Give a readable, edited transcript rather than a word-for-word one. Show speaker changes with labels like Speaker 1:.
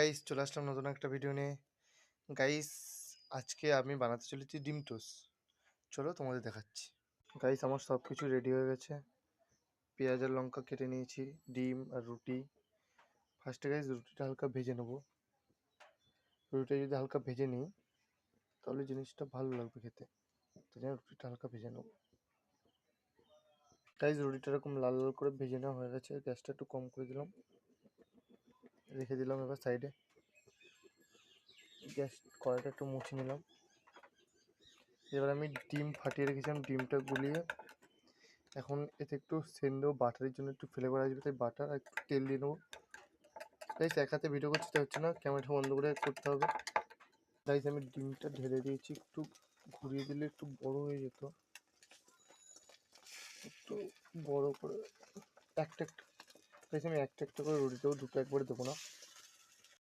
Speaker 1: Guys, চলে আসলাম নতুন একটা ভিডিও নিয়ে। গাইস, আজকে আমি বানাতে চলেছি ডিম টোস্ট। চলো তোমাদের দেখাচ্ছি। গাইস, আমার সব কিছু রেডি হয়ে গেছে। পেঁয়াজ আর লঙ্কা কেটে নিয়েছি, ডিম আর রুটি। ফার্স্টে গাইস রুটিটা হালকা ভেজে নেবো। রুটিটা যদি হালকা ভেজে নিই তাহলে জিনিসটা ভালো লাগবে খেতে। তাই জন্য রুটিটা হালকা ভেজে নেবো। গাইস, রুটিটা এরকম লাল লাল করে ভেজে নেওয়া হয়ে গেছে। গ্যাসটা একটু কম করে দিলাম, রেখে দিলাম এবার সাইডে। গ্যাস কড়াইটা একটু মুছে নিলাম। এবার আমি ডিম ফাটিয়ে রেখেছিলাম, ডিমটা গুলিয়ে এখন এতে একটু সেন্ড দেবো বাটারের জন্য, একটু ফ্লেভার আসবে তাই বাটার আর একটু তেল দিয়ে নেবো। গাইস, এক হাতে ভিডিও করতে হচ্ছে না, ক্যামেরাটা বন্ধ করে করতে হবে। গাইস, আমি ডিমটা ঢেলে দিয়েছি, একটু ঘুরিয়ে দিলে একটু বড় হয়ে যেত। একটু বড় করে একটা একটা গাইস, আমি একটা একটা করে রুটি দেবো, দুটো একবারে দেবো না।